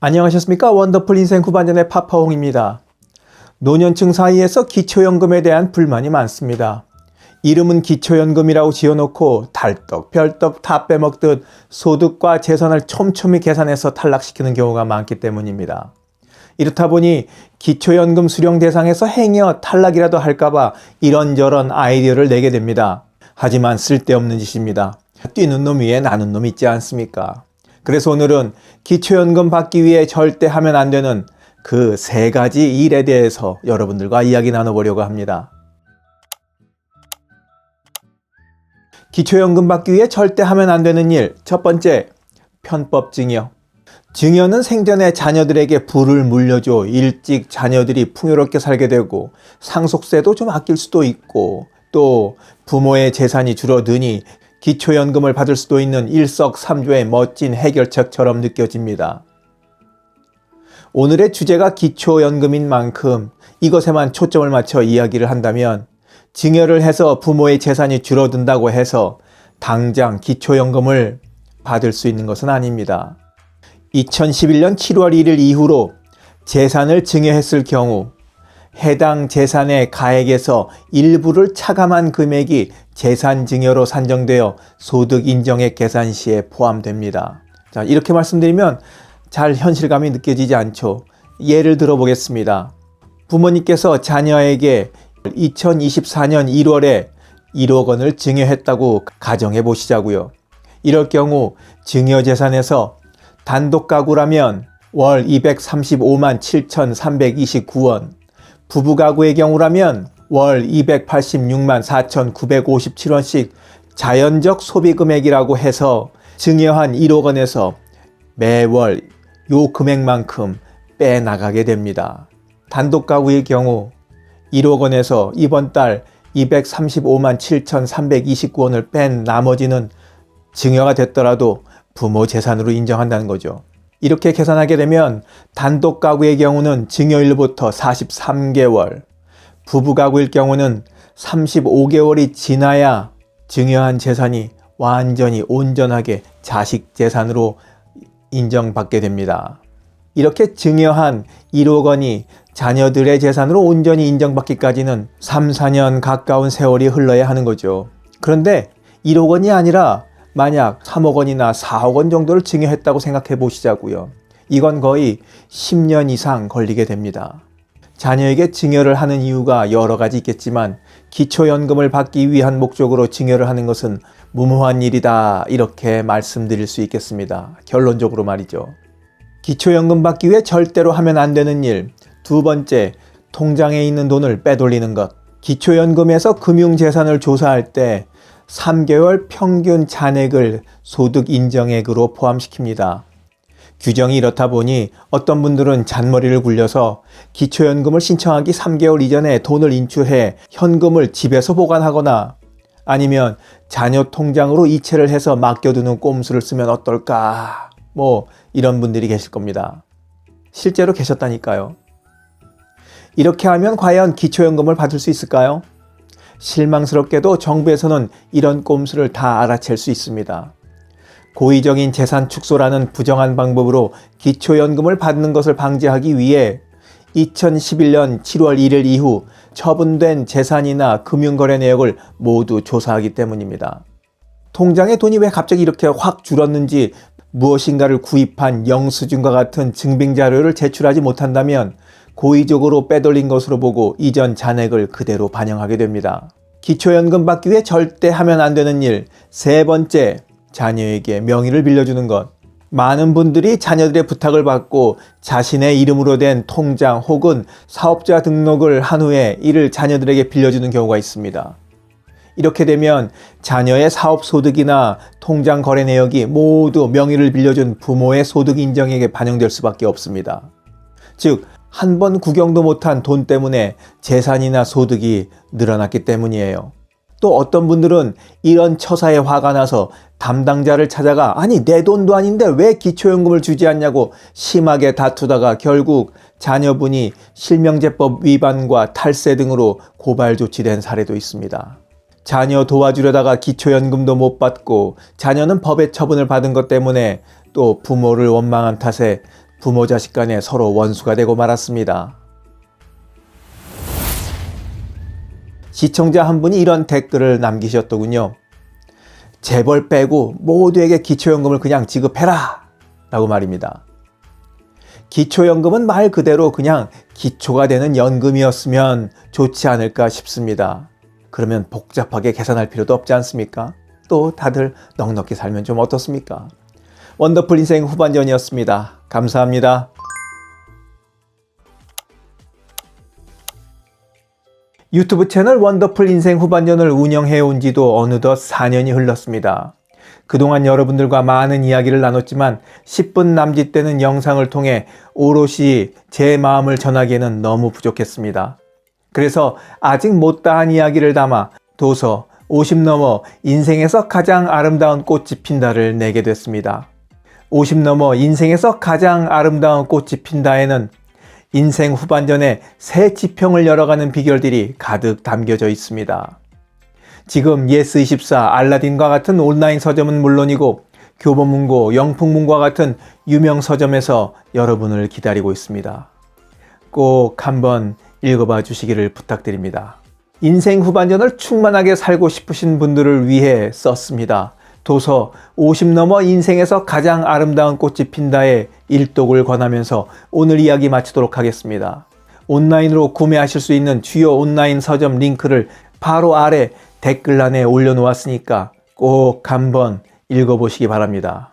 안녕하셨습니까? 원더풀 인생 후반전의 파파홍입니다. 노년층 사이에서 기초연금에 대한 불만이 많습니다. 이름은 기초연금이라고 지어놓고 달떡 별떡 다 빼먹듯 소득과 재산을 촘촘히 계산해서 탈락시키는 경우가 많기 때문입니다. 이렇다 보니 기초연금 수령 대상에서 행여 탈락이라도 할까봐 이런저런 아이디어를 내게 됩니다. 하지만 쓸데없는 짓입니다. 뛰는 놈 위에 나는 놈 있지 않습니까? 그래서 오늘은 기초연금 받기 위해 절대 하면 안 되는 그 3가지 일에 대해서 여러분들과 이야기 나눠보려고 합니다. 기초연금 받기 위해 절대 하면 안 되는 일, 첫 번째, 편법 증여. 증여는 생전에 자녀들에게 부를 물려줘 일찍 자녀들이 풍요롭게 살게 되고 상속세도 좀 아낄 수도 있고 또 부모의 재산이 줄어드니 기초연금을 받을 수도 있는 일석삼조의 멋진 해결책처럼 느껴집니다. 오늘의 주제가 기초연금인 만큼 이것에만 초점을 맞춰 이야기를 한다면 증여를 해서 부모의 재산이 줄어든다고 해서 당장 기초연금을 받을 수 있는 것은 아닙니다. 2011년 7월 1일 이후로 재산을 증여했을 경우 해당 재산의 가액에서 일부를 차감한 금액이 재산 증여로 산정되어 소득 인정액 계산 시에 포함됩니다. 자, 이렇게 말씀드리면 잘 현실감이 느껴지지 않죠. 예를 들어 보겠습니다. 부모님께서 자녀에게 2024년 1월에 1억 원을 증여했다고 가정해 보시자고요. 이럴 경우 증여 재산에서 단독 가구라면 월 235만 7,329원, 부부 가구의 경우라면 월 286만 4,957원씩 자연적 소비 금액이라고 해서 증여한 1억 원에서 매월 요 금액만큼 빼나가게 됩니다. 단독 가구의 경우 1억 원에서 이번 달 235만 7,329원을 뺀 나머지는 증여가 됐더라도 부모 재산으로 인정한다는 거죠. 이렇게 계산하게 되면 단독 가구의 경우는 증여일부터 43개월, 부부 가구일 경우는 35개월이 지나야 증여한 재산이 완전히 온전하게 자식 재산으로 인정받게 됩니다. 이렇게 증여한 1억 원이 자녀들의 재산으로 온전히 인정받기까지는 3, 4년 가까운 세월이 흘러야 하는 거죠. 그런데 1억 원이 아니라 만약 3억 원이나 4억 원 정도를 증여했다고 생각해 보시자고요. 이건 거의 10년 이상 걸리게 됩니다. 자녀에게 증여를 하는 이유가 여러 가지 있겠지만 기초연금을 받기 위한 목적으로 증여를 하는 것은 무모한 일이다, 이렇게 말씀드릴 수 있겠습니다. 결론적으로 말이죠. 기초연금 받기 위해 절대로 하면 안 되는 일, 두 번째, 통장에 있는 돈을 빼돌리는 것. 기초연금에서 금융재산을 조사할 때 3개월 평균 잔액을 소득 인정액으로 포함시킵니다. 규정이 이렇다 보니 어떤 분들은 잔머리를 굴려서 기초연금을 신청하기 3개월 이전에 돈을 인출해 현금을 집에서 보관하거나 아니면 자녀 통장으로 이체를 해서 맡겨두는 꼼수를 쓰면 어떨까, 이런 분들이 계실 겁니다. 실제로 계셨다니까요. 이렇게 하면 과연 기초연금을 받을 수 있을까요? 실망스럽게도 정부에서는 이런 꼼수를 다 알아챌 수 있습니다. 고의적인 재산 축소라는 부정한 방법으로 기초연금을 받는 것을 방지하기 위해 2011년 7월 1일 이후 처분된 재산이나 금융거래 내역을 모두 조사하기 때문입니다. 통장에 돈이 왜 갑자기 이렇게 확 줄었는지 무엇인가를 구입한 영수증과 같은 증빙자료를 제출하지 못한다면 고의적으로 빼돌린 것으로 보고 이전 잔액을 그대로 반영하게 됩니다. 기초연금 받기 위해 절대 하면 안 되는 일, 세 번째, 자녀에게 명의를 빌려주는 것. 많은 분들이 자녀들의 부탁을 받고 자신의 이름으로 된 통장 혹은 사업자 등록을 한 후에 이를 자녀들에게 빌려주는 경우가 있습니다. 이렇게 되면 자녀의 사업 소득이나 통장 거래 내역이 모두 명의를 빌려준 부모의 소득 인정액에 반영될 수밖에 없습니다. 즉, 한 번 구경도 못한 돈 때문에 재산이나 소득이 늘어났기 때문이에요. 또 어떤 분들은 이런 처사에 화가 나서 담당자를 찾아가 아니 내 돈도 아닌데 왜 기초연금을 주지 않냐고 심하게 다투다가 결국 자녀분이 실명제법 위반과 탈세 등으로 고발 조치된 사례도 있습니다. 자녀 도와주려다가 기초연금도 못 받고 자녀는 법의 처분을 받은 것 때문에 또 부모를 원망한 탓에 부모 자식 간에 서로 원수가 되고 말았습니다. 시청자 한 분이 이런 댓글을 남기셨더군요. 재벌 빼고 모두에게 기초연금을 그냥 지급해라 라고 말입니다. 기초연금은 말 그대로 그냥 기초가 되는 연금이었으면 좋지 않을까 싶습니다. 그러면 복잡하게 계산할 필요도 없지 않습니까? 또 다들 넉넉히 살면 좀 어떻습니까? 원더풀 인생 후반전이었습니다. 감사합니다. 유튜브 채널 원더풀 인생 후반전을 운영해온 지도 어느덧 4년이 흘렀습니다. 그동안 여러분들과 많은 이야기를 나눴지만 10분 남짓되는 영상을 통해 오롯이 제 마음을 전하기에는 너무 부족했습니다. 그래서 아직 못다한 이야기를 담아 도서 50 넘어 인생에서 가장 아름다운 꽃이 핀다를 내게 됐습니다. 50 넘어 인생에서 가장 아름다운 꽃이 핀다에는 인생 후반전에 새 지평을 열어가는 비결들이 가득 담겨져 있습니다. 지금 예스24, 알라딘과 같은 온라인 서점은 물론이고 교보문고, 영풍문고와 같은 유명 서점에서 여러분을 기다리고 있습니다. 꼭 한번 읽어봐 주시기를 부탁드립니다. 인생 후반전을 충만하게 살고 싶으신 분들을 위해 썼습니다. 도서 50 넘어 인생에서 가장 아름다운 꽃이 핀다의 일독을 권하면서 오늘 이야기 마치도록 하겠습니다. 온라인으로 구매하실 수 있는 주요 온라인 서점 링크를 바로 아래 댓글란에 올려놓았으니까 꼭 한번 읽어보시기 바랍니다.